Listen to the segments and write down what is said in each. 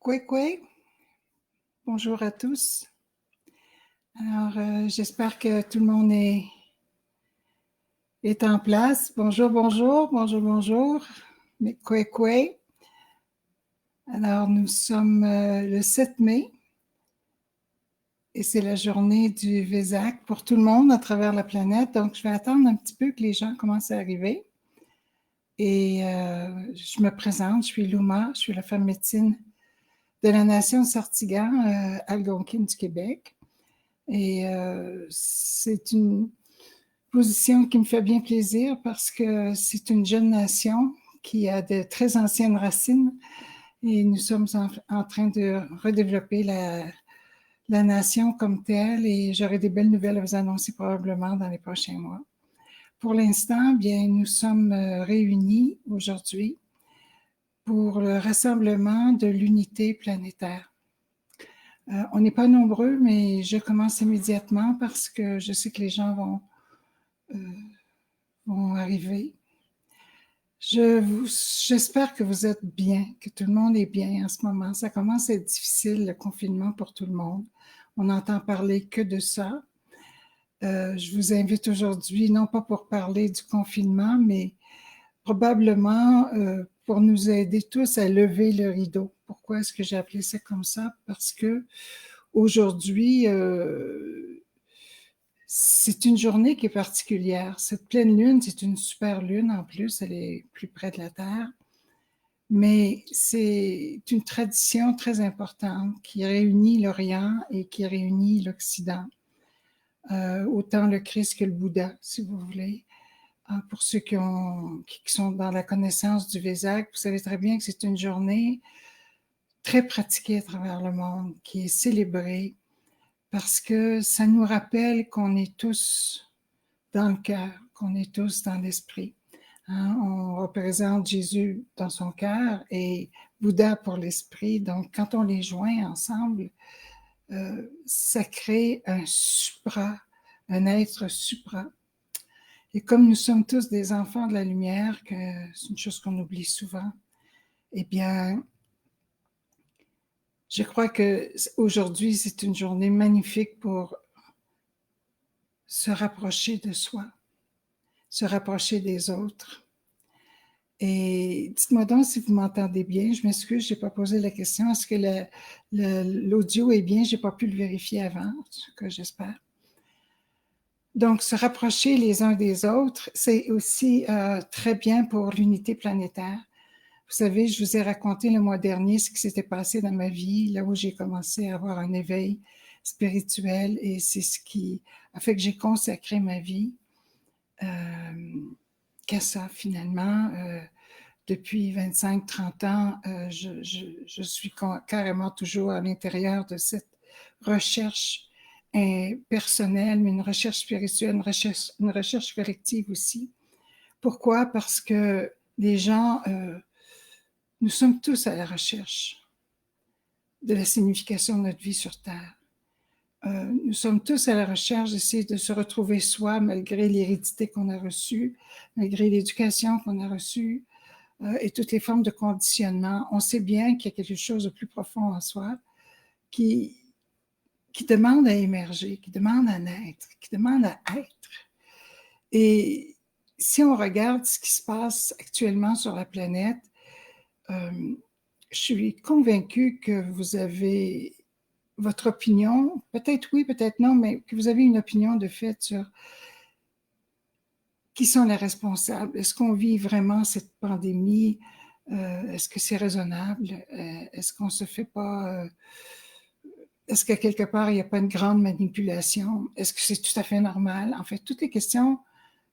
Kwe, bonjour à tous. Alors, j'espère que tout le monde est en place. Bonjour, bonjour, bonjour, bonjour. Kwe. Alors, nous sommes le 7 mai et c'est la journée du Vésac pour tout le monde à travers la planète. Donc, je vais attendre un petit peu que les gens commencent à arriver. Et je me présente, je suis Luma, je suis la femme médecine de la nation Sartigan, algonquine du Québec. Et c'est une position qui me fait bien plaisir parce que c'est une jeune nation qui a de très anciennes racines et nous sommes en train de redévelopper la nation comme telle et j'aurai des belles nouvelles à vous annoncer probablement dans les prochains mois. Pour l'instant, bien, nous sommes réunis aujourd'hui pour le rassemblement de l'unité planétaire. On n'est pas nombreux, mais je commence immédiatement parce que je sais que les gens vont arriver. J'espère que vous êtes bien, que tout le monde est bien en ce moment. Ça commence à être difficile, le confinement pour tout le monde. On n'entend parler que de ça. Je vous invite aujourd'hui, non pas pour parler du confinement, mais probablement pour nous aider tous à lever le rideau. Pourquoi est-ce que j'ai appelé ça comme ça? Parce que aujourd'hui, c'est une journée qui est particulière. Cette pleine lune, c'est une super lune en plus, elle est plus près de la Terre. Mais c'est une tradition très importante qui réunit l'Orient et qui réunit l'Occident. Autant le Christ que le Bouddha, si vous voulez. Pour ceux qui sont dans la connaissance du Vésac, vous savez très bien que c'est une journée très pratiquée à travers le monde, qui est célébrée, parce que ça nous rappelle qu'on est tous dans le cœur, qu'on est tous dans l'esprit. On représente Jésus dans son cœur et Bouddha pour l'esprit. Donc, quand on les joint ensemble, ça crée un supra, un être supra. Et comme nous sommes tous des enfants de la lumière, que c'est une chose qu'on oublie souvent, eh bien, je crois qu'aujourd'hui, c'est une journée magnifique pour se rapprocher de soi, se rapprocher des autres. Et dites-moi donc si vous m'entendez bien. Je m'excuse, je n'ai pas posé la question. Est-ce que l'audio est bien? Je n'ai pas pu le vérifier avant, ce que j'espère. Donc, se rapprocher les uns des autres, c'est aussi très bien pour l'unité planétaire. Vous savez, je vous ai raconté le mois dernier ce qui s'était passé dans ma vie, là où j'ai commencé à avoir un éveil spirituel et c'est ce qui a fait que j'ai consacré ma vie qu'à ça finalement. Depuis 25-30 ans, je suis carrément toujours à l'intérieur de cette recherche personnelle, mais une recherche spirituelle, une recherche collective aussi. Pourquoi? Parce que les gens, nous sommes tous à la recherche de la signification de notre vie sur Terre. Nous sommes tous à la recherche d'essayer de se retrouver soi malgré l'hérédité qu'on a reçue, malgré l'éducation qu'on a reçue, et toutes les formes de conditionnement. On sait bien qu'il y a quelque chose de plus profond en soi qui demande à émerger, qui demande à naître, qui demande à être. Et si on regarde ce qui se passe actuellement sur la planète, je suis convaincue que vous avez votre opinion, peut-être oui, peut-être non, mais que vous avez une opinion de fait sur qui sont les responsables. Est-ce qu'on vit vraiment cette pandémie? Est-ce que c'est raisonnable? Est-ce qu'on se fait pas... est-ce qu'à quelque part, il n'y a pas une grande manipulation? Est-ce que c'est tout à fait normal? En fait, toutes les questions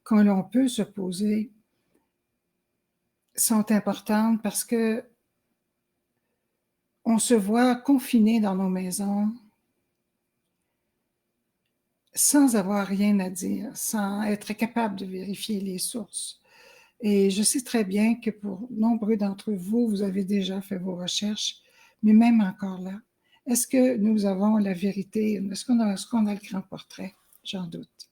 que l'on peut se poser sont importantes parce que on se voit confiné dans nos maisons sans avoir rien à dire, sans être capable de vérifier les sources. Et je sais très bien que pour nombreux d'entre vous, vous avez déjà fait vos recherches, mais même encore là, est-ce que nous avons la vérité? Est-ce qu'on a le grand portrait? J'en doute.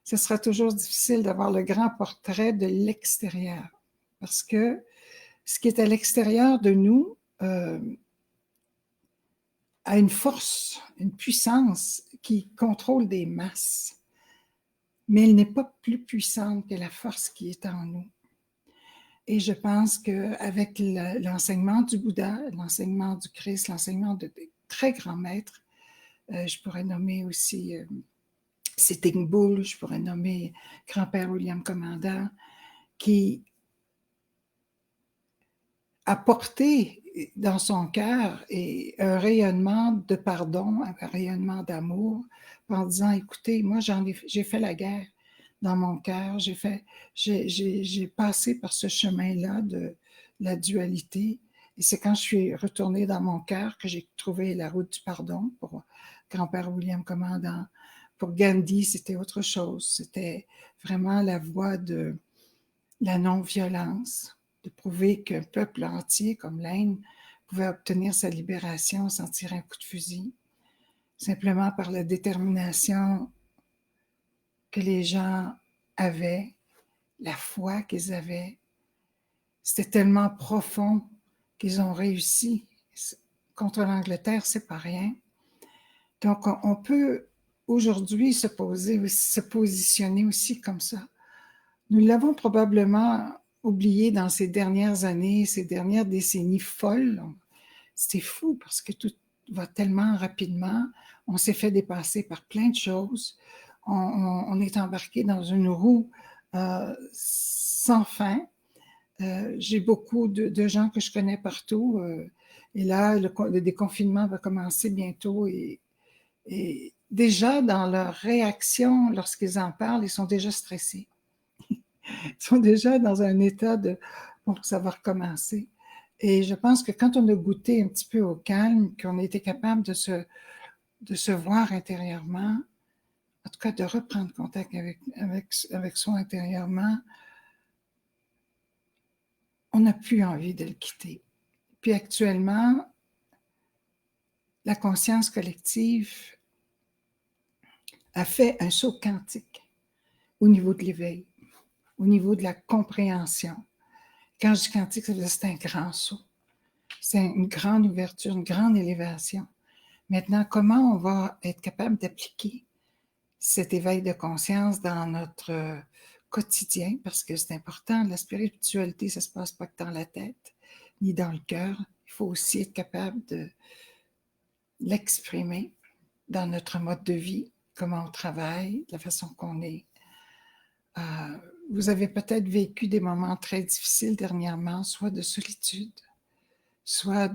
Ce sera toujours difficile d'avoir le grand portrait de l'extérieur, parce que ce qui est à l'extérieur de nous a une force, une puissance qui contrôle des masses, mais elle n'est pas plus puissante que la force qui est en nous. Et je pense qu'avec l'enseignement du Bouddha, l'enseignement du Christ, l'enseignement de très grands maîtres, je pourrais nommer aussi Sitting Bull, je pourrais nommer Grand-Père William Commandant, qui a porté dans son cœur un rayonnement de pardon, un rayonnement d'amour, en disant, écoutez, moi j'ai fait la guerre dans mon cœur, j'ai passé par ce chemin-là de la dualité, et c'est quand je suis retournée dans mon cœur que j'ai trouvé la route du pardon pour Grand-Père William Commandant. Pour Gandhi, c'était autre chose, c'était vraiment la voie de la non-violence, de prouver qu'un peuple entier comme l'Inde pouvait obtenir sa libération sans tirer un coup de fusil, simplement par la détermination que les gens avaient, la foi qu'ils avaient. C'était tellement profond qu'ils ont réussi. Contre l'Angleterre, c'est pas rien. Donc, on peut aujourd'hui se positionner aussi comme ça. Nous l'avons probablement oublié dans ces dernières années, ces dernières décennies folles. C'était fou parce que tout va tellement rapidement. On s'est fait dépasser par plein de choses. On est embarqué dans une roue sans fin. J'ai beaucoup de gens que je connais partout. Et là, le déconfinement va commencer bientôt. Et déjà, dans leur réaction, lorsqu'ils en parlent, ils sont déjà stressés. Ils sont déjà dans un état de bon, ça va recommencer. Et je pense que quand on a goûté un petit peu au calme, qu'on a été capable de se voir intérieurement, en tout cas de reprendre contact avec soi intérieurement, on n'a plus envie de le quitter. Puis actuellement, la conscience collective a fait un saut quantique au niveau de l'éveil, au niveau de la compréhension. Quand je dis quantique, ça veut dire que c'est un grand saut. C'est une grande ouverture, une grande élévation. Maintenant, comment on va être capable d'appliquer cet éveil de conscience dans notre quotidien, parce que c'est important, la spiritualité, ça ne se passe pas que dans la tête, ni dans le cœur. Il faut aussi être capable de l'exprimer dans notre mode de vie, comment on travaille, la façon qu'on est. Vous avez peut-être vécu des moments très difficiles dernièrement, soit de solitude, soit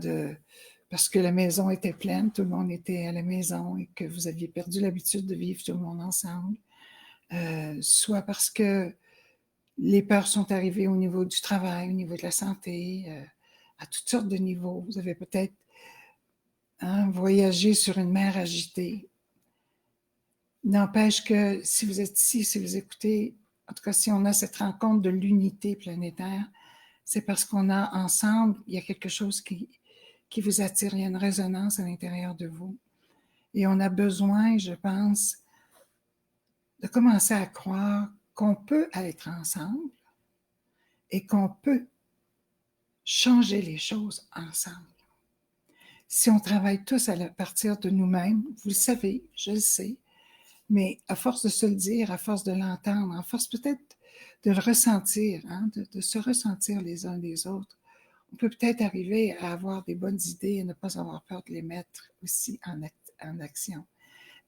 parce que la maison était pleine, tout le monde était à la maison et que vous aviez perdu l'habitude de vivre tout le monde ensemble, soit parce que les peurs sont arrivées au niveau du travail, au niveau de la santé, à toutes sortes de niveaux. Vous avez peut-être voyagé sur une mer agitée. N'empêche que si vous êtes ici, si vous écoutez, en tout cas si on a cette rencontre de l'unité planétaire, c'est parce qu'on a ensemble, il y a quelque chose qui vous attire, il y a une résonance à l'intérieur de vous. Et on a besoin, je pense, de commencer à croire qu'on peut être ensemble et qu'on peut changer les choses ensemble. Si on travaille tous à partir de nous-mêmes, vous le savez, je le sais, mais à force de se le dire, à force de l'entendre, à force peut-être de le ressentir, de se ressentir les uns les autres, on peut peut-être arriver à avoir des bonnes idées et ne pas avoir peur de les mettre aussi en action.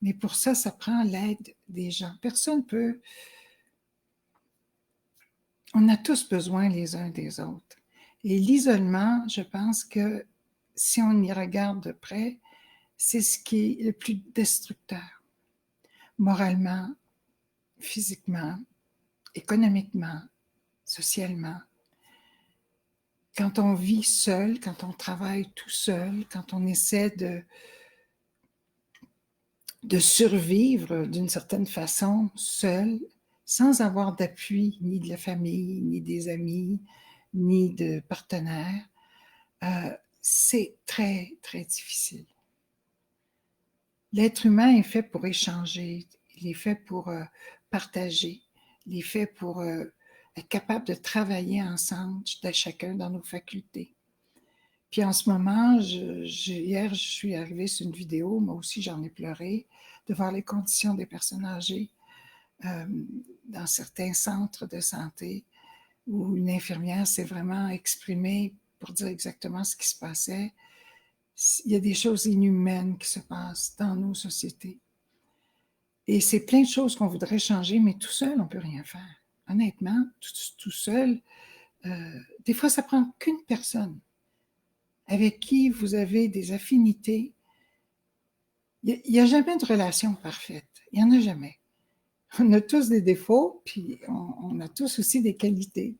Mais pour ça, ça prend l'aide des gens. Personne peut... On a tous besoin les uns des autres. Et l'isolement, je pense que si on y regarde de près, c'est ce qui est le plus destructeur. Moralement, physiquement, économiquement, socialement. Quand on vit seul, quand on travaille tout seul, quand on essaie de survivre d'une certaine façon seul, sans avoir d'appui ni de la famille, ni des amis, ni de partenaires, c'est très, très difficile. L'être humain est fait pour échanger, il est fait pour partager, il est fait pour être capable de travailler ensemble, chacun dans nos facultés. Puis en ce moment, hier, je suis arrivée sur une vidéo, moi aussi j'en ai pleuré, de voir les conditions des personnes âgées dans certains centres de santé où une infirmière s'est vraiment exprimée pour dire exactement ce qui se passait. Il y a des choses inhumaines qui se passent dans nos sociétés. Et c'est plein de choses qu'on voudrait changer, mais tout seul, on ne peut rien faire. Honnêtement, tout seul, des fois, ça prend qu'une personne avec qui vous avez des affinités. Il n'y a jamais de relation parfaite. Il n'y en a jamais. On a tous des défauts, puis on a tous aussi des qualités.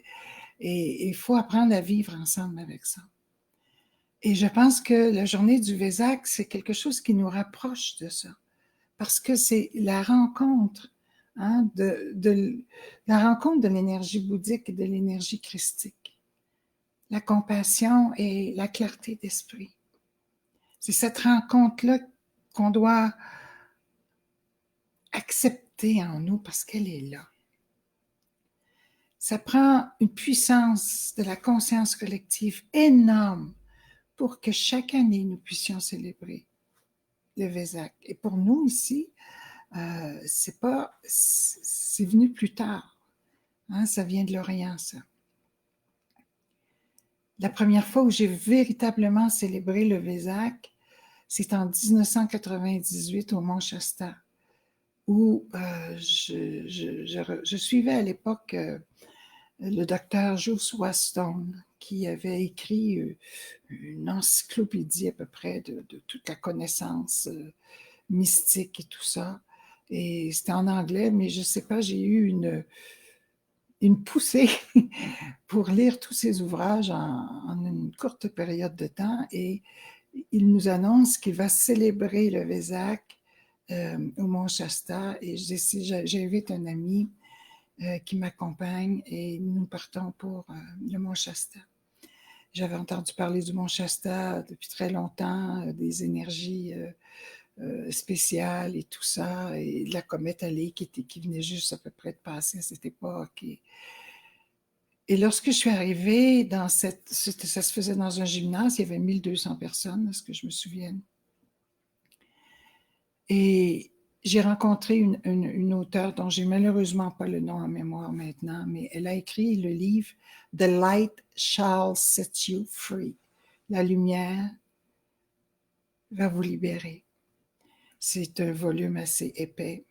Et il faut apprendre à vivre ensemble avec ça. Et je pense que la journée du Vésac, c'est quelque chose qui nous rapproche de ça. Parce que c'est la rencontre, hein, la rencontre de l'énergie bouddhique et de l'énergie christique. La compassion et la clarté d'esprit. C'est cette rencontre-là qu'on doit accepter en nous parce qu'elle est là. Ça prend une puissance de la conscience collective énorme pour que chaque année, nous puissions célébrer le Vésac. Et pour nous ici, c'est venu plus tard. Hein, ça vient de l'Orient, ça. La première fois où j'ai véritablement célébré le Vésac, c'est en 1998 au Mont Shasta, où je suivais à l'époque le docteur Joshua Stone, qui avait écrit une encyclopédie à peu près de toute la connaissance mystique et tout ça. Et c'était en anglais, mais je ne sais pas, j'ai eu une poussée pour lire tous ces ouvrages en une courte période de temps. Et il nous annonce qu'il va célébrer le Vésac au Mont Shasta. Et j'invite un ami qui m'accompagne et nous partons pour le Mont Shasta. J'avais entendu parler du Mont Shasta depuis très longtemps, des énergies spéciales et tout ça, et de la comète Halley qui venait juste à peu près de passer à cette époque. Et lorsque je suis arrivée ça se faisait dans un gymnase, il y avait 1200 personnes, à ce que je me souvienne. Et j'ai rencontré une auteure dont j'ai malheureusement pas le nom en mémoire maintenant, mais elle a écrit le livre The Light Shall Set You Free. La lumière va vous libérer. C'est un volume assez épais.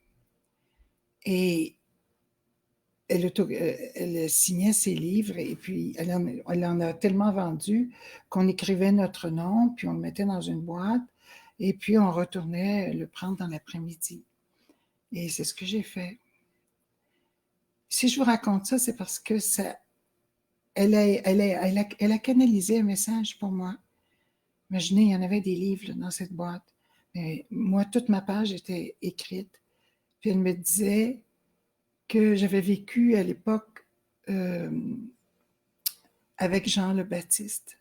Et elle signait ses livres et puis elle en a tellement vendu qu'on écrivait notre nom, puis on le mettait dans une boîte et puis on retournait le prendre dans l'après-midi. Et c'est ce que j'ai fait. Si je vous raconte ça, c'est parce que elle a canalisé un message pour moi. Imaginez, il y en avait des livres dans cette boîte. Mais moi, toute ma page était écrite. Puis elle me disait que j'avais vécu à l'époque avec Jean le Baptiste.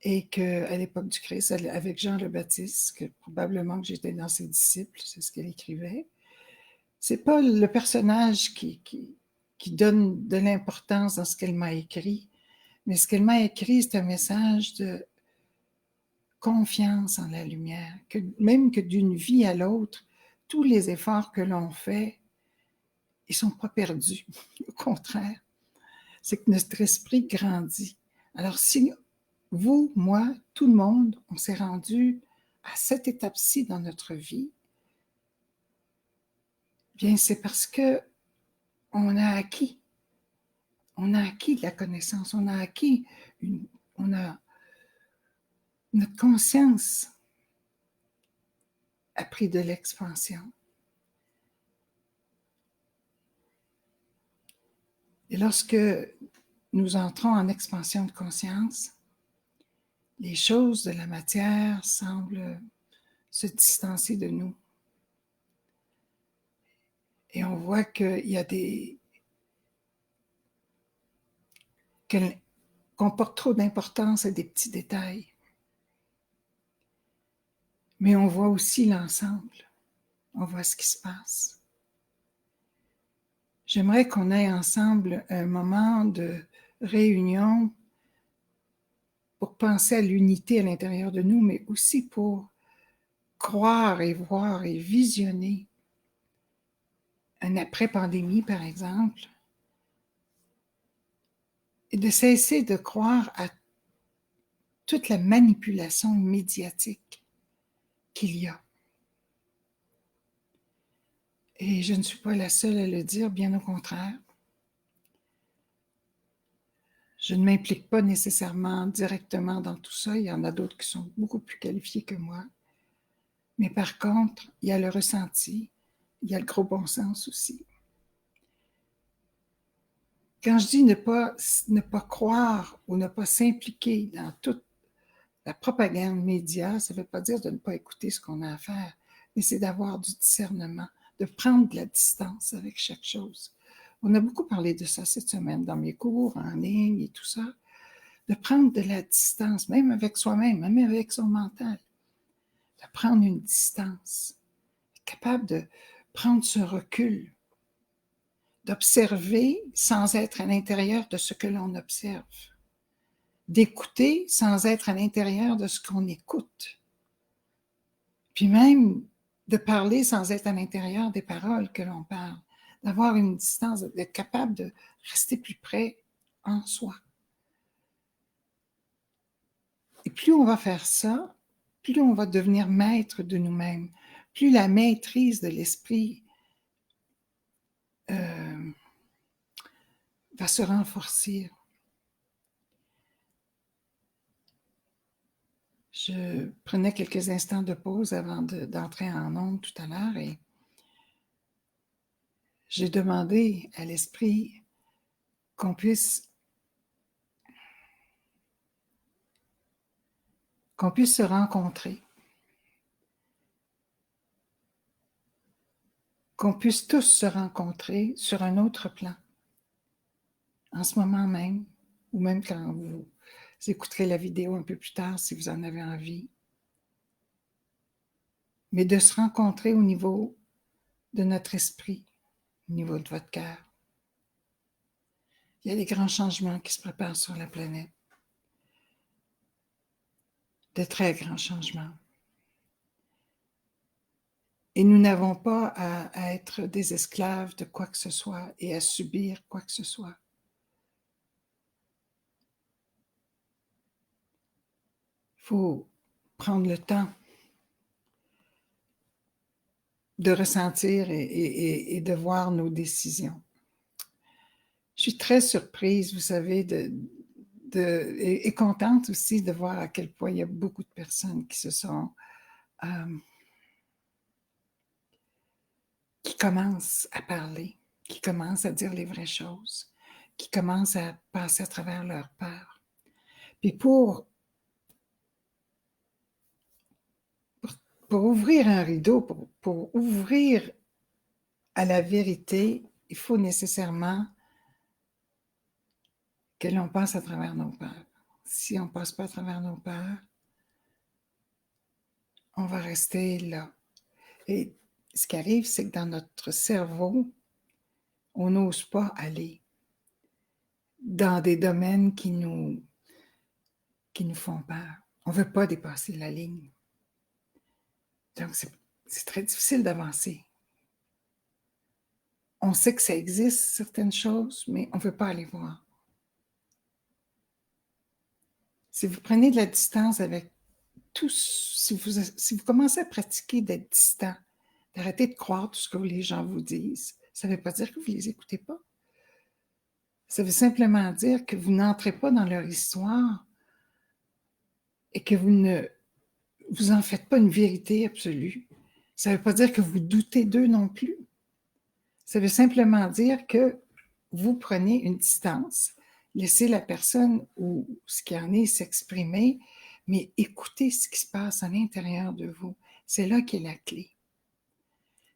Et qu'à l'époque du Christ, avec Jean le Baptiste, que probablement que j'étais dans ses disciples, c'est ce qu'elle écrivait. C'est pas le personnage qui donne de l'importance dans ce qu'elle m'a écrit, mais ce qu'elle m'a écrit, c'est un message de confiance en la lumière, que même que d'une vie à l'autre, tous les efforts que l'on fait, ils sont pas perdus. Au contraire, c'est que notre esprit grandit. Alors si vous, moi, tout le monde, on s'est rendu à cette étape-ci dans notre vie, bien c'est parce que on a acquis de la connaissance, on a acquis, notre conscience a pris de l'expansion. Et lorsque nous entrons en expansion de conscience, les choses de la matière semblent se distancer de nous. Et on voit qu'il y a qu'on porte trop d'importance à des petits détails. Mais on voit aussi l'ensemble. On voit ce qui se passe. J'aimerais qu'on ait ensemble un moment de réunion pour penser à l'unité à l'intérieur de nous, mais aussi pour croire et voir et visionner un après-pandémie, par exemple, et de cesser de croire à toute la manipulation médiatique qu'il y a. Et je ne suis pas la seule à le dire, bien au contraire. Je ne m'implique pas nécessairement directement dans tout ça. Il y en a d'autres qui sont beaucoup plus qualifiés que moi. Mais par contre, il y a le ressenti, il y a le gros bon sens aussi. Quand je dis ne pas croire ou ne pas s'impliquer dans toute la propagande média, ça ne veut pas dire de ne pas écouter ce qu'on a à faire, mais c'est d'avoir du discernement, de prendre de la distance avec chaque chose. On a beaucoup parlé de ça cette semaine dans mes cours, en ligne et tout ça, de prendre de la distance, même avec soi-même, même avec son mental, de prendre une distance, être capable de prendre ce recul, d'observer sans être à l'intérieur de ce que l'on observe, d'écouter sans être à l'intérieur de ce qu'on écoute, puis même de parler sans être à l'intérieur des paroles que l'on parle, d'avoir une distance, d'être capable de rester plus près en soi. Et plus on va faire ça, plus on va devenir maître de nous-mêmes, plus la maîtrise de l'esprit va se renforcer. Je prenais quelques instants de pause avant d'entrer en onde tout à l'heure et j'ai demandé à l'esprit qu'on puisse se rencontrer, qu'on puisse tous se rencontrer sur un autre plan, en ce moment même, ou même quand vous écouterez la vidéo un peu plus tard si vous en avez envie, mais de se rencontrer au niveau de notre esprit, au niveau de votre cœur. Il y a des grands changements qui se préparent sur la planète, de très grands changements. Et nous n'avons pas à être des esclaves de quoi que ce soit et à subir quoi que ce soit. Il faut prendre le temps de ressentir et de voir nos décisions. Je suis très surprise, vous savez, et contente aussi de voir à quel point il y a beaucoup de personnes qui se sont... qui commencent à parler, qui commencent à dire les vraies choses, qui commencent à passer à travers leur peur. Puis pour ouvrir un rideau, pour ouvrir à la vérité, il faut nécessairement que l'on passe à travers nos peurs. Si on ne passe pas à travers nos peurs, on va rester là. Et ce qui arrive, c'est que dans notre cerveau, on n'ose pas aller dans des domaines qui nous font peur. On ne veut pas dépasser la ligne. Donc, c'est très difficile d'avancer. On sait que ça existe, certaines choses, mais on ne veut pas aller voir. Si vous prenez de la distance avec tous, si vous commencez à pratiquer d'être distant, d'arrêter de croire tout ce que les gens vous disent, ça ne veut pas dire que vous ne les écoutez pas. Ça veut simplement dire que vous n'entrez pas dans leur histoire et que vous ne vous en faites pas une vérité absolue. Ça ne veut pas dire que vous doutez d'eux non plus. Ça veut simplement dire que vous prenez une distance, laissez la personne ou ce qui en est s'exprimer, mais écoutez ce qui se passe à l'intérieur de vous. C'est là qu'est la clé.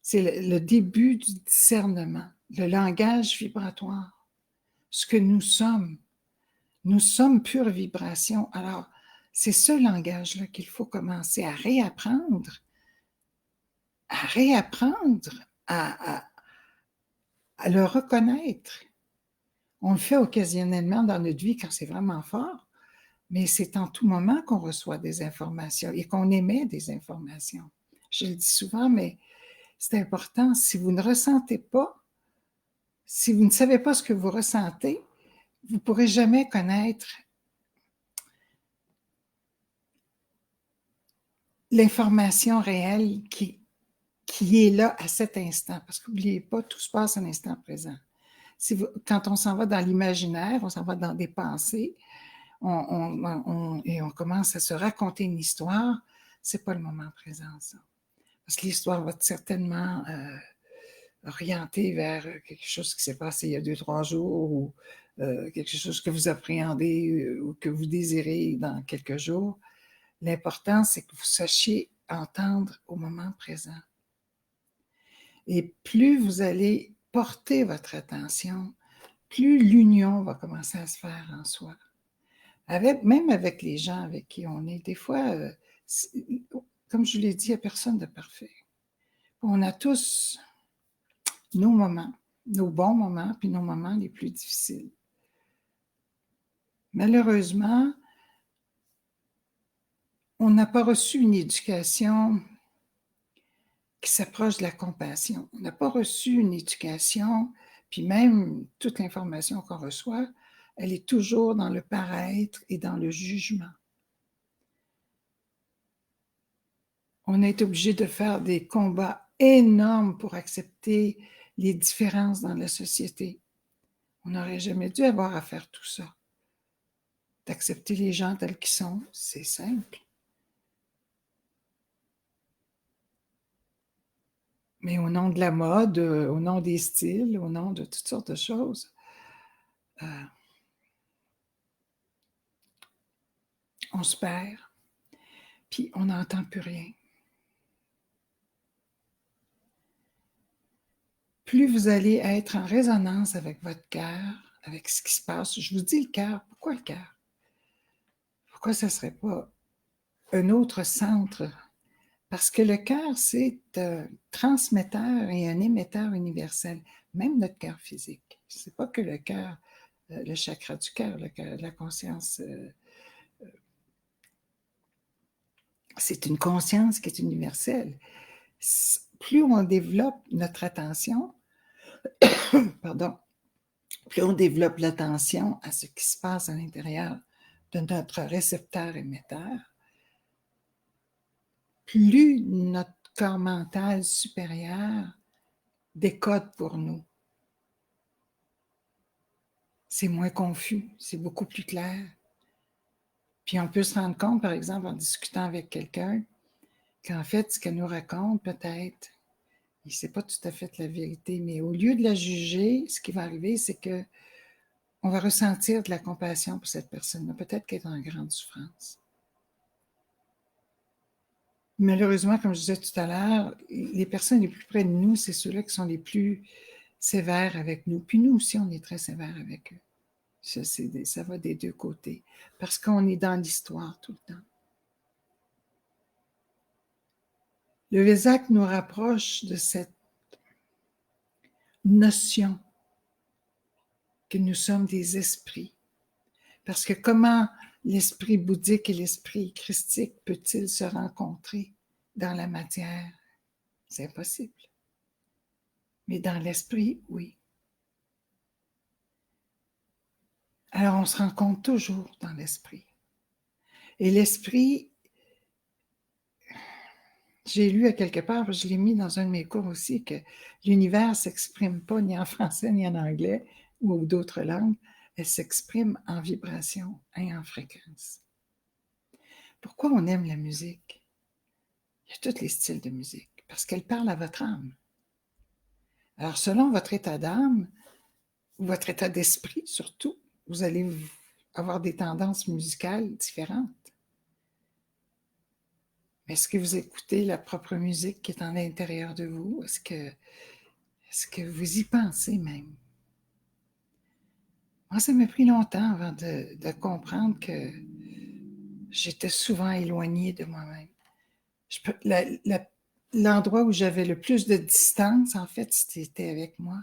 C'est le début du discernement, le langage vibratoire. Ce que nous sommes pure vibration. Alors, c'est ce langage-là qu'il faut commencer à réapprendre, à le reconnaître. On le fait occasionnellement dans notre vie quand c'est vraiment fort, Mais c'est en tout moment qu'on reçoit des informations et qu'on émet des informations. Je le dis souvent, mais c'est important. Si vous ne ressentez pas, si vous ne savez pas ce que vous ressentez, vous ne pourrez jamais connaître l'information réelle qui est là à cet instant. Parce qu'oubliez pas, tout se passe à l'instant présent. Quand on s'en va dans l'imaginaire, on s'en va dans des pensées, et on commence à se raconter une histoire, c'est pas le moment présent, ça. Parce que l'histoire va certainement orienter vers quelque chose qui s'est passé il y a 2-3 jours ou quelque chose que vous appréhendez ou que vous désirez dans quelques jours. L'important, c'est que vous sachiez entendre au moment présent. Et plus vous allez porter votre attention, plus l'union va commencer à se faire en soi. Même avec les gens avec qui on est, des fois, comme je l'ai dit, il n'y a personne de parfait. On a tous nos moments, nos bons moments, puis nos moments les plus difficiles. Malheureusement, on n'a pas reçu une éducation qui s'approche de la compassion. On n'a pas reçu une éducation, puis même toute l'information qu'on reçoit, elle est toujours dans le paraître et dans le jugement. On a été obligé de faire des combats énormes pour accepter les différences dans la société. On n'aurait jamais dû avoir à faire tout ça. D'accepter les gens tels qu'ils sont, c'est simple. Mais au nom de la mode, au nom des styles, au nom de toutes sortes de choses, on se perd, puis on n'entend plus rien. Plus vous allez être en résonance avec votre cœur, avec ce qui se passe, je vous dis le cœur, pourquoi le cœur? Pourquoi ça ne serait pas un autre centre? Parce que le cœur, c'est un transmetteur et un émetteur universel, même notre cœur physique. Ce n'est pas que le cœur, le chakra du cœur, la conscience, c'est une conscience qui est universelle. Plus on développe notre attention, pardon, plus on développe l'attention à ce qui se passe à l'intérieur de notre récepteur émetteur, plus notre corps mental supérieur décode pour nous. C'est moins confus, c'est beaucoup plus clair. Puis on peut se rendre compte, par exemple, en discutant avec quelqu'un, qu'en fait, ce qu'elle nous raconte, peut-être, et c'est pas tout à fait la vérité, mais au lieu de la juger, ce qui va arriver, c'est que on va ressentir de la compassion pour cette personne-là, peut-être qu'elle est en grande souffrance. Malheureusement, comme je disais tout à l'heure, les personnes les plus près de nous, c'est ceux-là qui sont les plus sévères avec nous. Puis nous aussi, on est très sévères avec eux. Ça va des deux côtés, parce qu'on est dans l'histoire tout le temps. Le Vésac nous rapproche de cette notion que nous sommes des esprits. Parce que comment l'esprit bouddhique et l'esprit christique peut-il se rencontrer dans la matière? C'est impossible. Mais dans l'esprit, oui. Alors on se rencontre toujours dans l'esprit. Et l'esprit, j'ai lu à quelque part, je l'ai mis dans un de mes cours aussi, que l'univers ne s'exprime pas ni en français ni en anglais ou d'autres langues, elle s'exprime en vibration et en fréquence. Pourquoi on aime la musique? Il y a tous les styles de musique, parce qu'elle parle à votre âme. Alors, selon votre état d'âme, ou votre état d'esprit surtout, vous allez avoir des tendances musicales différentes. Est-ce que vous écoutez la propre musique qui est en l'intérieur de vous? Est-ce que vous y pensez même? Moi, ça m'a pris longtemps avant de comprendre que j'étais souvent éloignée de moi-même. L'endroit où j'avais le plus de distance, en fait, c'était avec moi.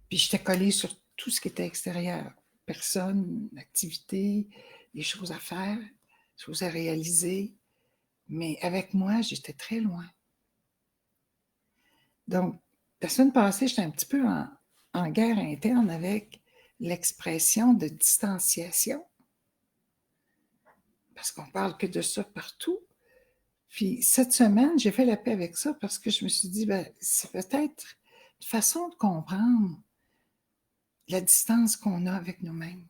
Puis j'étais collée sur tout ce qui était extérieur. personnes, activités, des choses à faire, des choses à réaliser. Mais avec moi, j'étais très loin. Donc, la semaine passée, j'étais un petit peu en guerre interne avec l'expression de distanciation. Parce qu'on parle que de ça partout. Puis cette semaine, j'ai fait la paix avec ça parce que je me suis dit, ben, c'est peut-être une façon de comprendre la distance qu'on a avec nous-mêmes.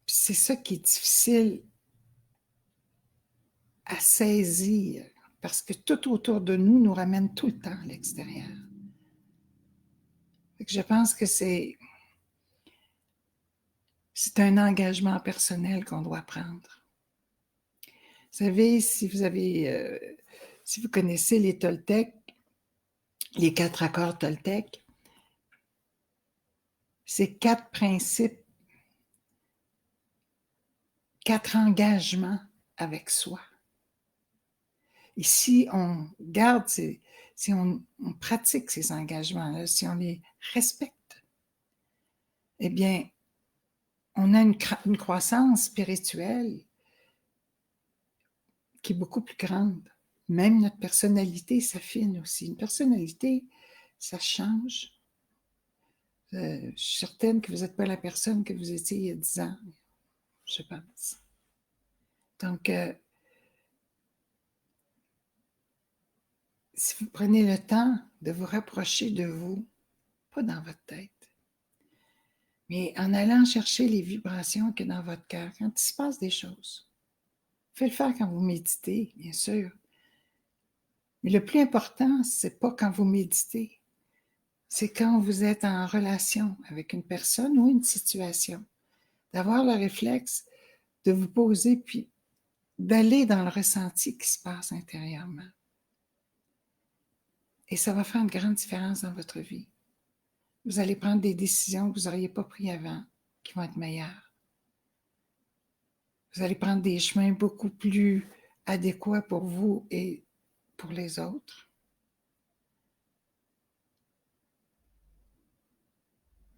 Puis c'est ça qui est difficile à saisir parce que tout autour de nous nous ramène tout le temps à l'extérieur. Fait que je pense que c'est un engagement personnel qu'on doit prendre. Vous savez, si vous connaissez les Toltecs, les 4 accords Toltecs, c'est 4 principes, 4 engagements avec soi. Et si on garde, si on pratique ces engagements-là, si on les respecte, eh bien, on a une croissance spirituelle qui est beaucoup plus grande. Même notre personnalité s'affine aussi. Une personnalité, ça change. Je suis certaine que vous n'êtes pas la personne que vous étiez il y a 10 ans, je pense. Donc, si vous prenez le temps de vous rapprocher de vous, pas dans votre tête, mais en allant chercher les vibrations qu'il y a dans votre cœur, quand il se passe des choses. Vous pouvez le faire quand vous méditez, bien sûr. Mais le plus important, c'est pas quand vous méditez, c'est quand vous êtes en relation avec une personne ou une situation, d'avoir le réflexe de vous poser puis d'aller dans le ressenti qui se passe intérieurement. Et ça va faire une grande différence dans votre vie. Vous allez prendre des décisions que vous n'auriez pas prises avant, qui vont être meilleures. Vous allez prendre des chemins beaucoup plus adéquats pour vous et pour les autres.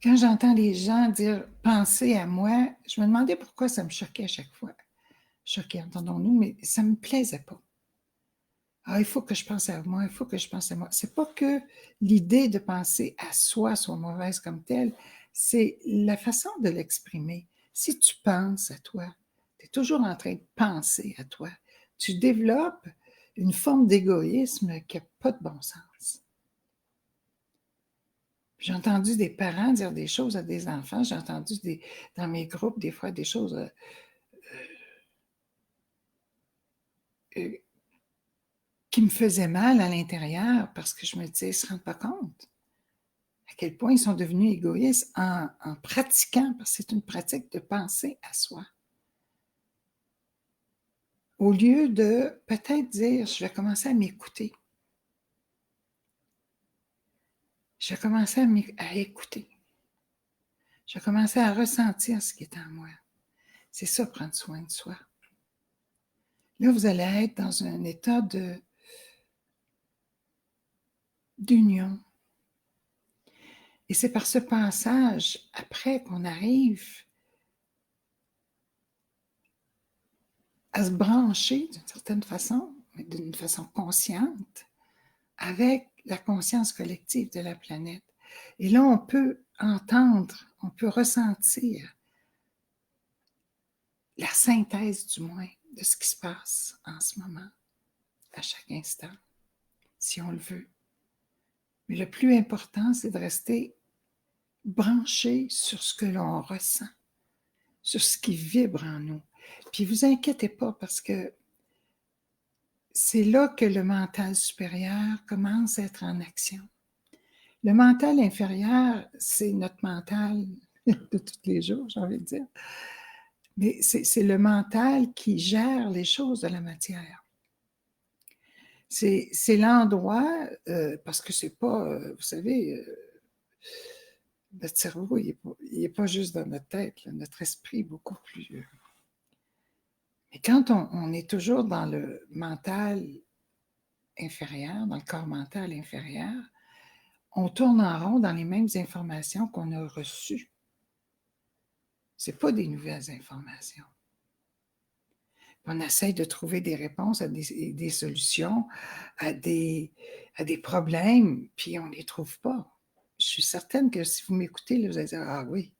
Quand j'entends les gens dire « pensez à moi », je me demandais pourquoi ça me choquait à chaque fois. Choqué, entendons-nous, mais ça ne me plaisait pas. Ah, il faut que je pense à moi, il faut que je pense à moi. C'est pas que l'idée de penser à soi soit mauvaise comme telle, c'est la façon de l'exprimer. Si tu penses à toi, tu es toujours en train de penser à toi. Tu développes une forme d'égoïsme qui n'a pas de bon sens. J'ai entendu des parents dire des choses à des enfants, j'ai entendu dans mes groupes des fois des choses qui me faisaient mal à l'intérieur parce que je me disais, ils ne se rendent pas compte à quel point ils sont devenus égoïstes en pratiquant, parce que c'est une pratique de penser à soi. Au lieu de peut-être dire, je vais commencer à m'écouter. Je vais commencer à écouter. Je vais commencer à ressentir ce qui est en moi. C'est ça, prendre soin de soi. Là, vous allez être dans un état d'union. Et c'est par ce passage, après qu'on arrive à se brancher d'une certaine façon, mais d'une façon consciente, avec la conscience collective de la planète. Et là, on peut entendre, on peut ressentir la synthèse du moins de ce qui se passe en ce moment, à chaque instant, si on le veut. Mais le plus important, c'est de rester branché sur ce que l'on ressent, sur ce qui vibre en nous. Puis vous inquiétez pas parce que c'est là que le mental supérieur commence à être en action. Le mental inférieur, c'est notre mental de tous les jours, j'ai envie de dire. Mais c'est le mental qui gère les choses de la matière. C'est l'endroit, parce que c'est pas, vous savez, notre cerveau, il n'est pas juste dans notre tête, là, notre esprit est beaucoup plus... Mais quand on est toujours dans le mental inférieur, dans le corps mental inférieur, on tourne en rond dans les mêmes informations qu'on a reçues. Ce n'est pas des nouvelles informations. On essaie de trouver des réponses à des solutions, à des problèmes, puis on ne les trouve pas. Je suis certaine que si vous m'écoutez, là, vous allez dire « Ah oui ».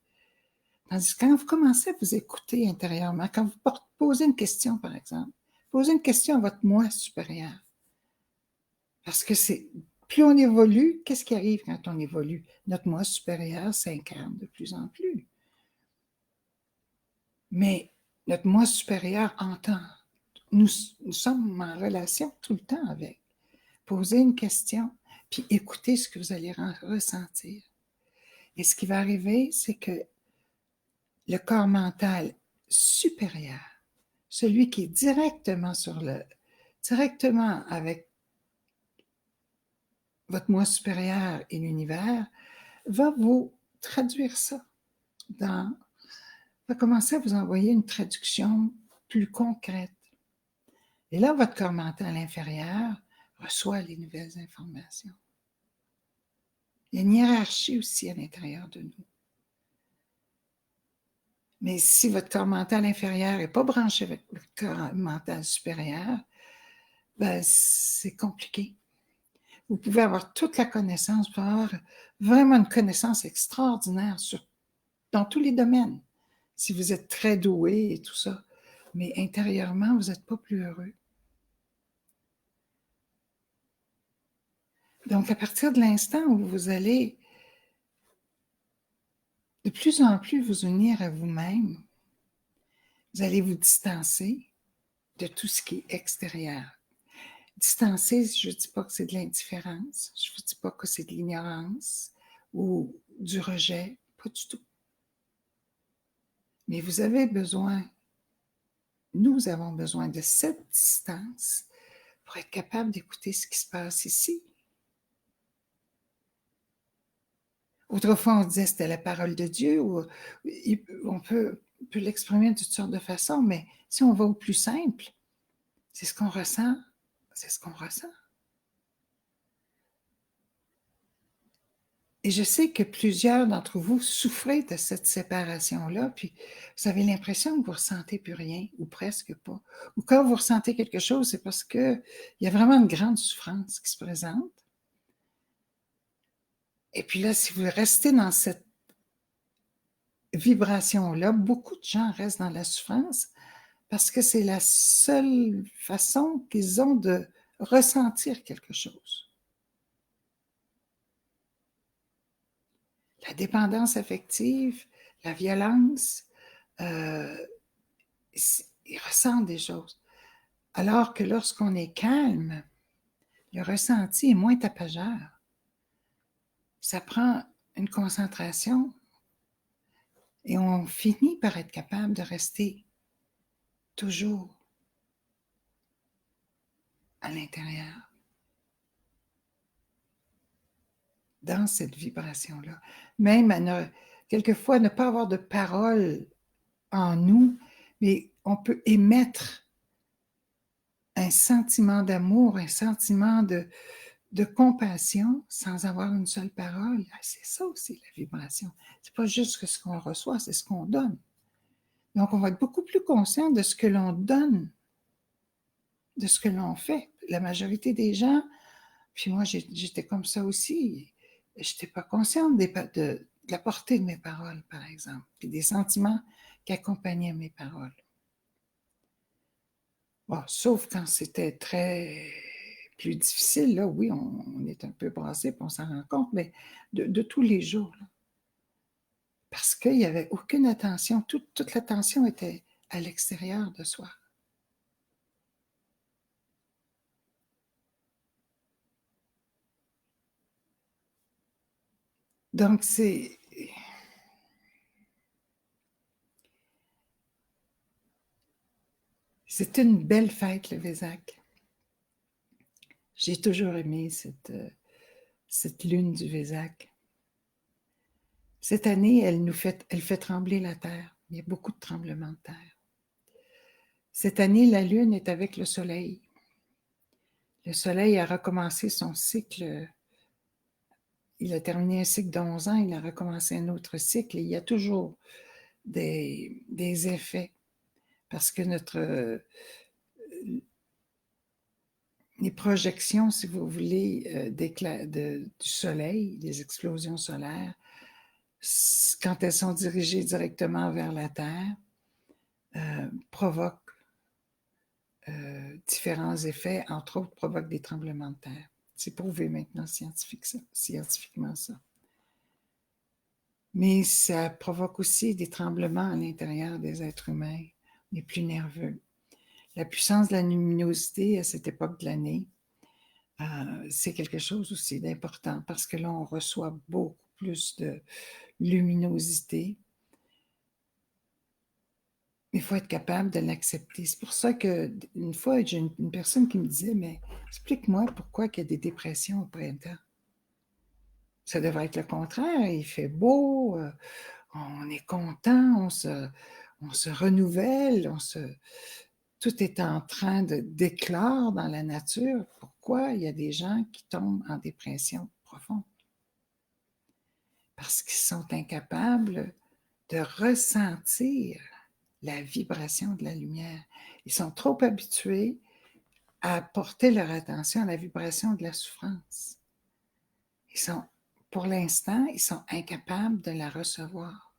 Tandis que quand vous commencez à vous écouter intérieurement, quand vous posez une question, par exemple, posez une question à votre moi supérieur. Parce que plus on évolue, qu'est-ce qui arrive quand on évolue? Notre moi supérieur s'incarne de plus en plus. Mais notre moi supérieur entend. Nous sommes en relation tout le temps avec. Posez une question, puis écoutez ce que vous allez ressentir. Et ce qui va arriver, c'est que le corps mental supérieur, celui qui est directement avec votre moi supérieur et l'univers, va vous traduire ça va commencer à vous envoyer une traduction plus concrète. Et là, votre corps mental inférieur reçoit les nouvelles informations. Il y a une hiérarchie aussi à l'intérieur de nous. Mais si votre corps mental inférieur n'est pas branché avec le corps mental supérieur, ben c'est compliqué. Vous pouvez avoir toute la connaissance, vous pouvez avoir vraiment une connaissance extraordinaire dans tous les domaines, si vous êtes très doué et tout ça. Mais intérieurement, vous n'êtes pas plus heureux. Donc, à partir de l'instant où vous allez de plus en plus vous unir à vous-même, vous allez vous distancer de tout ce qui est extérieur. Distancer, je ne dis pas que c'est de l'indifférence, je ne vous dis pas que c'est de l'ignorance ou du rejet, pas du tout. Mais vous avez besoin, nous avons besoin de cette distance pour être capable d'écouter ce qui se passe ici. Autrefois, on disait que c'était la parole de Dieu, ou on peut l'exprimer de toutes sortes de façons, mais si on va au plus simple, c'est ce qu'on ressent, c'est ce qu'on ressent. Et je sais que plusieurs d'entre vous souffrez de cette séparation-là, puis vous avez l'impression que vous ne ressentez plus rien, ou presque pas. Ou quand vous ressentez quelque chose, c'est parce qu'il y a vraiment une grande souffrance qui se présente. Et puis là, si vous restez dans cette vibration-là, beaucoup de gens restent dans la souffrance parce que c'est la seule façon qu'ils ont de ressentir quelque chose. La dépendance affective, la violence, ils ressentent des choses. Alors que lorsqu'on est calme, le ressenti est moins tapageur. Ça prend une concentration et on finit par être capable de rester toujours à l'intérieur, dans cette vibration-là. Même quelquefois, ne pas avoir de parole en nous, mais on peut émettre un sentiment d'amour, un sentiment de compassion sans avoir une seule parole. C'est ça aussi la vibration. C'est pas juste ce qu'on reçoit, c'est ce qu'on donne. Donc, on va être beaucoup plus conscient de ce que l'on donne, de ce que l'on fait. La majorité des gens, puis moi, j'étais comme ça aussi. Je n'étais pas consciente de la portée de mes paroles, par exemple, puis des sentiments qui accompagnaient mes paroles. Bon, sauf quand c'était très plus difficile, là, oui, on est un peu brassé, puis on s'en rend compte, mais de tous les jours, là. Parce qu'il n'y avait aucune attention, toute l'attention était à l'extérieur de soi. Donc, c'est une belle fête, le Vésac. J'ai toujours aimé cette lune du Vésac. Cette année, elle fait trembler la terre. Il y a beaucoup de tremblements de terre. Cette année, la lune est avec le soleil. Le soleil a recommencé son cycle il a terminé un cycle d'11 ans, il a recommencé un autre cycle et il y a toujours des effets parce que les projections, si vous voulez, du soleil, les explosions solaires, quand elles sont dirigées directement vers la Terre, provoquent différents effets, entre autres provoquent des tremblements de terre. C'est prouvé maintenant scientifiquement ça. Mais ça provoque aussi des tremblements à l'intérieur des êtres humains, les plus nerveux. La puissance de la luminosité à cette époque de l'année, c'est quelque chose aussi d'important parce que là, on reçoit beaucoup plus de luminosité. Il faut être capable de l'accepter. C'est pour ça qu'une fois, j'ai une personne qui me disait, mais explique-moi pourquoi il y a des dépressions au printemps. Ça devrait être le contraire. Il fait beau, on est content, on se renouvelle, tout est en train d'éclore dans la nature. Pourquoi il y a des gens qui tombent en dépression profonde? Parce qu'ils sont incapables de ressentir la vibration de la lumière. Ils sont trop habitués à porter leur attention à la vibration de la souffrance. Pour l'instant, ils sont incapables de la recevoir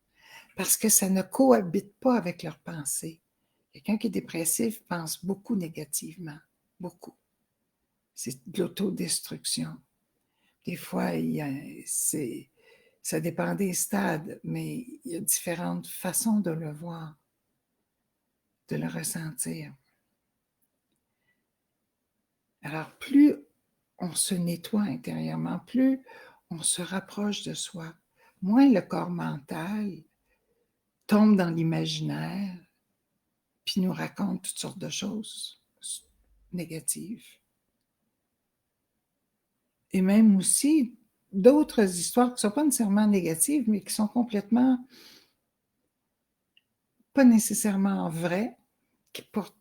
parce que ça ne cohabite pas avec leurs pensées. Quelqu'un qui est dépressif pense beaucoup négativement, beaucoup. C'est de l'autodestruction. Des fois, ça dépend des stades, mais il y a différentes façons de le voir, de le ressentir. Alors, plus on se nettoie intérieurement, plus on se rapproche de soi, moins le corps mental tombe dans l'imaginaire, puis nous raconte toutes sortes de choses négatives. Et même aussi d'autres histoires qui ne sont pas nécessairement négatives, mais qui sont complètement pas nécessairement vraies, qui portent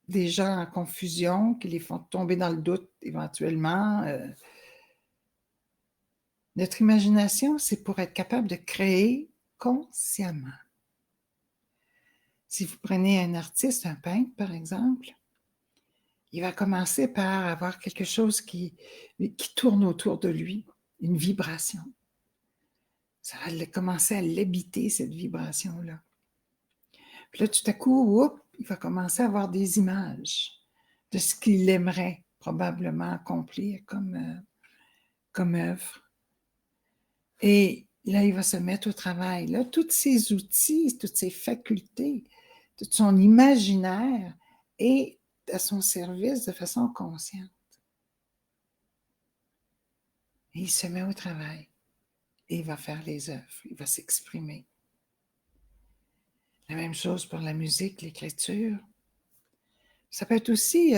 des gens en confusion, qui les font tomber dans le doute éventuellement. Notre imagination, c'est pour être capable de créer consciemment. Si vous prenez un artiste, un peintre par exemple, il va commencer par avoir quelque chose qui tourne autour de lui, une vibration. Ça va commencer à l'habiter, cette vibration-là. Puis là, tout à coup, il va commencer à avoir des images de ce qu'il aimerait probablement accomplir comme œuvre. Et là, il va se mettre au travail. Là, tous ses outils, toutes ses facultés, tout son imaginaire est à son service de façon consciente. Et il se met au travail. Et il va faire les œuvres. Il va s'exprimer. La même chose pour la musique, l'écriture. Ça peut être aussi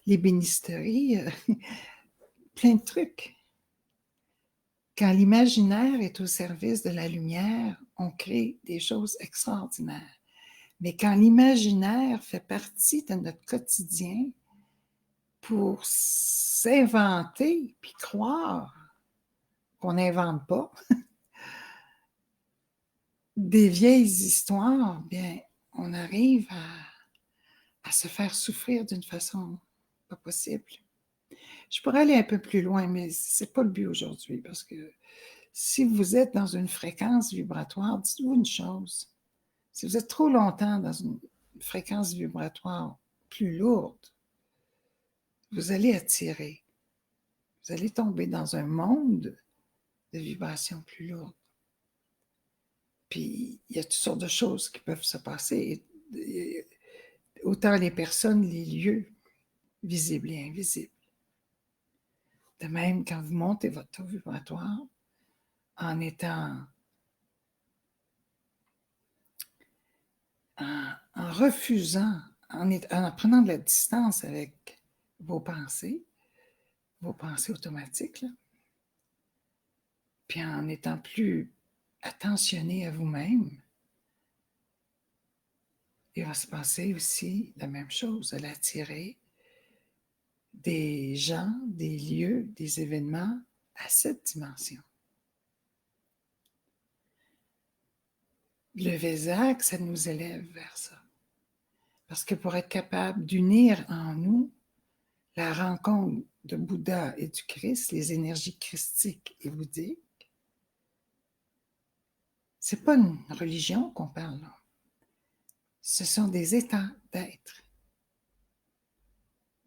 l'ébénisterie, plein de trucs. Quand l'imaginaire est au service de la lumière, on crée des choses extraordinaires. Mais quand l'imaginaire fait partie de notre quotidien pour s'inventer puis croire qu'on n'invente pas des vieilles histoires, bien, on arrive à se faire souffrir d'une façon pas possible. Je pourrais aller un peu plus loin, mais c'est pas le but aujourd'hui, parce que si vous êtes dans une fréquence vibratoire, dites-vous une chose. Si vous êtes trop longtemps dans une fréquence vibratoire plus lourde, vous allez attirer. Vous allez tomber dans un monde de vibrations plus lourdes. Puis, il y a toutes sortes de choses qui peuvent se passer. Autant les personnes, les lieux, visibles et invisibles. De même, quand vous montez votre taux vibratoire, en refusant, en prenant de la distance avec vos pensées automatiques, là, puis en étant plus attentionné à vous-même, il va se passer aussi la même chose, à l'attirer des gens, des lieux, des événements à cette dimension. Le Vésak, ça nous élève vers ça. Parce que pour être capable d'unir en nous la rencontre de Bouddha et du Christ, les énergies christiques et bouddhiques, c'est pas une religion qu'on parle là. Ce sont des états d'être.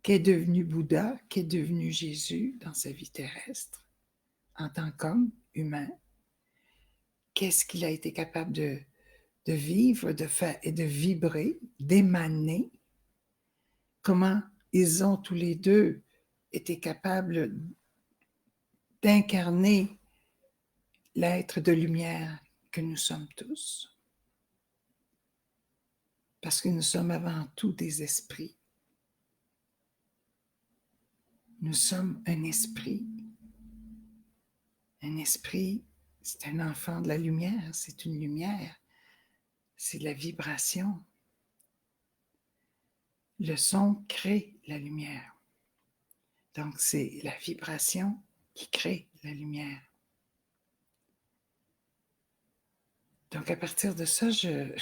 Qu'est devenu Bouddha, qu'est devenu Jésus dans sa vie terrestre, en tant qu'homme humain, qu'est-ce qu'il a été capable de vivre, de faire et de vibrer, d'émaner, comment ils ont tous les deux été capables d'incarner l'être de lumière que nous sommes tous. Parce que nous sommes avant tout des esprits. Nous sommes un esprit. Un esprit, c'est un enfant de la lumière, c'est une lumière, c'est de la vibration. Le son crée la lumière. Donc, c'est la vibration qui crée la lumière. Donc, à partir de ça, je ne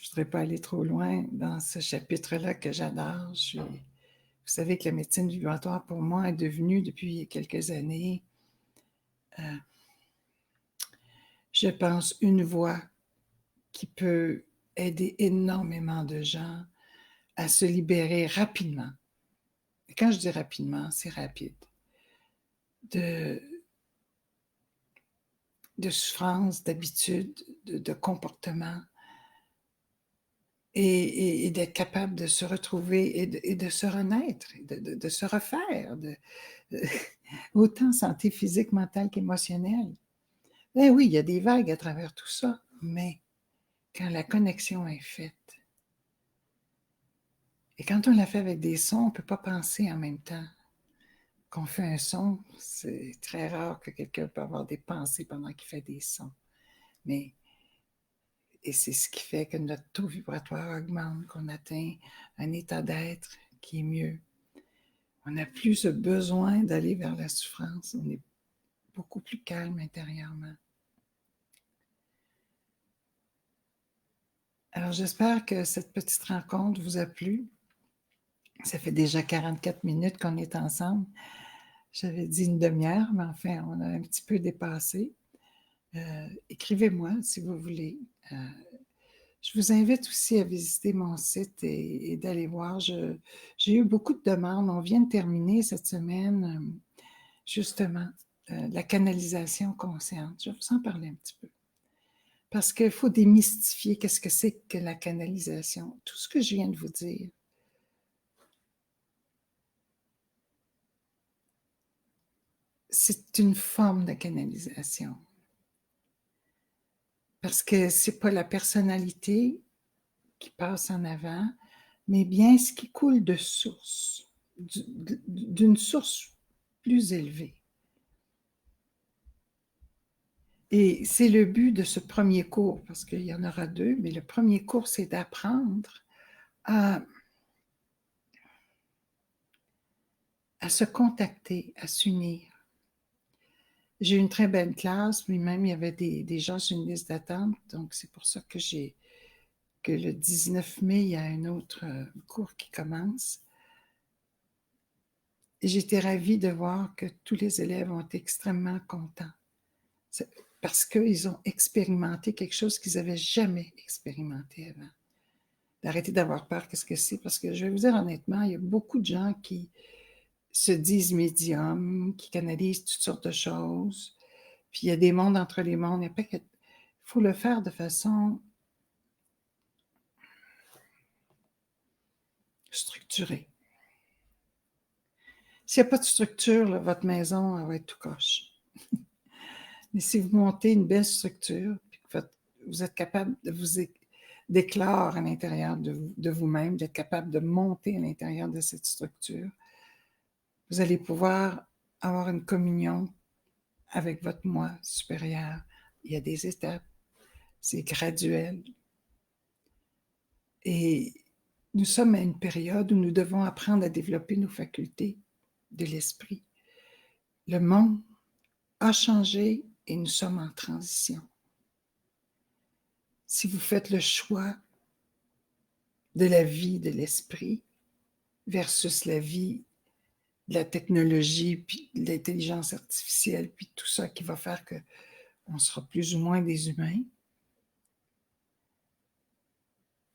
voudrais pas aller trop loin dans ce chapitre-là que j'adore. Vous savez que la médecine vibratoire, pour moi, est devenue, depuis quelques années, je pense, une voie qui peut aider énormément de gens à se libérer rapidement. Et quand je dis rapidement, c'est rapide. De souffrance, d'habitude, de comportement, et d'être capable de se retrouver et de se renaître, de se refaire, autant santé physique, mentale qu'émotionnelle. Ben oui, il y a des vagues à travers tout ça, mais quand la connexion est faite, et quand on la fait avec des sons, on ne peut pas penser en même temps. Quand on fait un son, c'est très rare que quelqu'un peut avoir des pensées pendant qu'il fait des sons. Et c'est ce qui fait que notre taux vibratoire augmente, qu'on atteint un état d'être qui est mieux. On n'a plus ce besoin d'aller vers la souffrance. On est beaucoup plus calme intérieurement. Alors, j'espère que cette petite rencontre vous a plu. Ça fait déjà 44 minutes qu'on est ensemble. J'avais dit une demi-heure, mais enfin, on a un petit peu dépassé. Écrivez-moi si vous voulez. Je vous invite aussi à visiter mon site et d'aller voir. J'ai eu beaucoup de demandes. On vient de terminer cette semaine, justement, la canalisation consciente. Je vais vous en parler un petit peu. Parce qu'il faut démystifier qu'est-ce que c'est que la canalisation. Tout ce que je viens de vous dire, c'est une forme de canalisation. Parce que c'est pas la personnalité qui passe en avant, mais bien ce qui coule de source, d'une source plus élevée. Et c'est le but de ce premier cours, parce qu'il y en aura deux, mais le premier cours, c'est d'apprendre à se contacter, à s'unir. J'ai eu une très belle classe, mais même il y avait des gens sur une liste d'attente, donc c'est pour ça que le 19 mai, il y a un autre cours qui commence. Et j'étais ravie de voir que tous les élèves ont été extrêmement contents. Parce qu'ils ont expérimenté quelque chose qu'ils n'avaient jamais expérimenté avant. D'arrêter d'avoir peur, qu'est-ce que c'est? Parce que je vais vous dire honnêtement, il y a beaucoup de gens qui se disent médiums, qui canalisent toutes sortes de choses. Puis il y a des mondes entre les mondes. Il faut le faire de façon structurée. S'il n'y a pas de structure, là, votre maison elle va être tout croche. Mais si vous montez une belle structure, puis que vous êtes capable de vous d'éclore à l'intérieur de vous-même, d'être capable de monter à l'intérieur de cette structure, vous allez pouvoir avoir une communion avec votre moi supérieur. Il y a des étapes, c'est graduel. Et nous sommes à une période où nous devons apprendre à développer nos facultés de l'esprit. Le monde a changé et nous sommes en transition. si vous faites le choix de la vie de l'esprit versus la vie de la technologie, puis de l'intelligence artificielle, puis tout ça qui va faire qu'on sera plus ou moins des humains.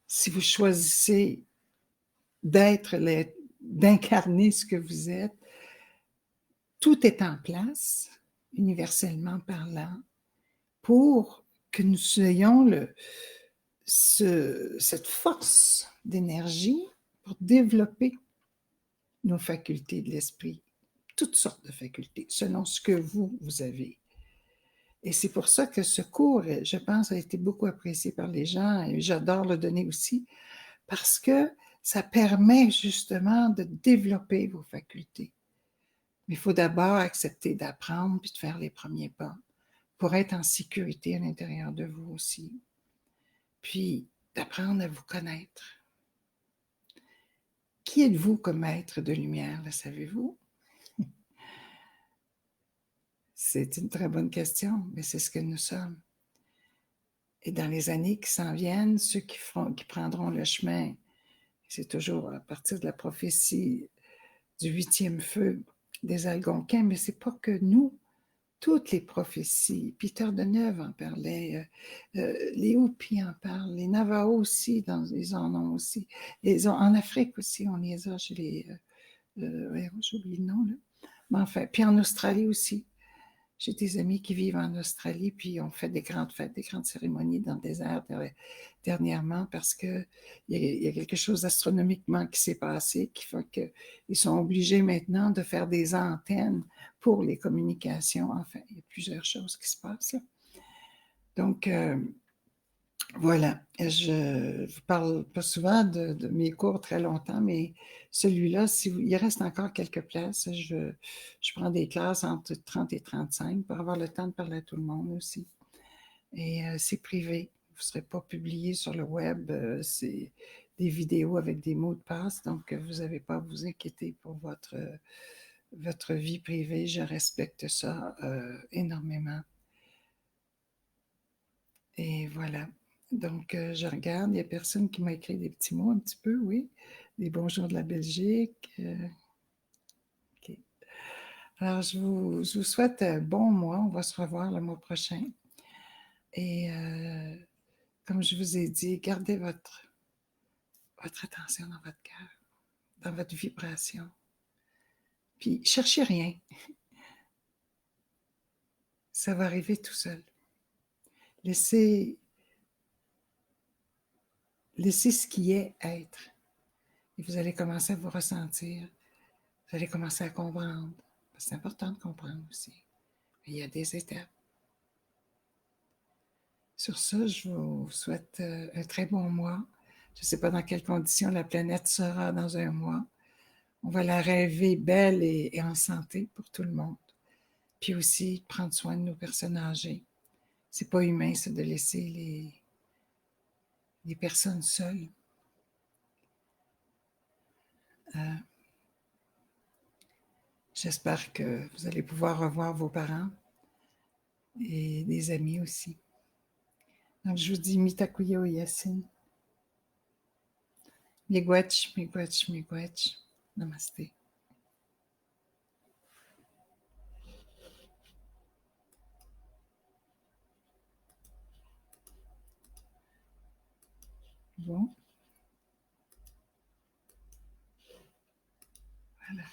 Si vous choisissez d'incarner ce que vous êtes, tout est en place, universellement parlant, pour que nous ayons cette force d'énergie pour développer nos facultés de l'esprit, toutes sortes de facultés, selon ce que vous avez. Et c'est pour ça que ce cours, je pense, a été beaucoup apprécié par les gens et j'adore le donner aussi, parce que ça permet justement de développer vos facultés. Mais il faut d'abord accepter d'apprendre puis de faire les premiers pas pour être en sécurité à l'intérieur de vous aussi. Puis d'apprendre à vous connaître. Qui êtes-vous comme être de lumière, le savez-vous? C'est une très bonne question, mais c'est ce que nous sommes. Et dans les années qui s'en viennent, ceux qui prendront le chemin, c'est toujours à partir de la prophétie du 8e feu des Algonquins, mais c'est pas que nous, toutes les prophéties. Peter Deneuve en parlait, les Hopis en parlent, les Navajos aussi, ils en ont aussi. En Afrique aussi, on les a chez les... j'ai oublié le nom, là. Mais enfin, puis en Australie aussi. J'ai des amis qui vivent en Australie, puis on fait des grandes fêtes, des grandes cérémonies dans le désert dernièrement parce qu'il y a quelque chose astronomiquement qui s'est passé qui fait qu'ils sont obligés maintenant de faire des antennes pour les communications. Enfin, il y a plusieurs choses qui se passent là. Donc, voilà, je ne vous parle pas souvent de mes cours très longtemps, mais celui-là, il reste encore quelques places. Je prends des classes entre 30 et 35 pour avoir le temps de parler à tout le monde aussi. Et c'est privé. Vous ne serez pas publié sur le web. C'est des vidéos avec des mots de passe, donc vous n'avez pas à vous inquiéter pour votre vie privée. Je respecte ça énormément. Et voilà. Donc, je regarde, il n'y a personne qui m'a écrit des petits mots un petit peu, oui. Des bonjours de la Belgique. OK. Alors, je vous souhaite un bon mois. On va se revoir le mois prochain. Et comme je vous ai dit, gardez votre attention dans votre cœur, dans votre vibration. Puis, cherchez rien. Ça va arriver tout seul. Laissez ce qui est être. Et vous allez commencer à vous ressentir. Vous allez commencer à comprendre. C'est important de comprendre aussi. Mais il y a des étapes. Sur ça, je vous souhaite un très bon mois. Je ne sais pas dans quelles conditions la planète sera dans un mois. On va la rêver belle et en santé pour tout le monde. Puis aussi, prendre soin de nos personnes âgées. C'est pas humain, ça, de laisser les personnes seules. J'espère que vous allez pouvoir revoir vos parents et des amis aussi. Donc, je vous dis mitakuye oyasin. Miigwech, miigwech, miigwech. Namaste. Bon. Voilà.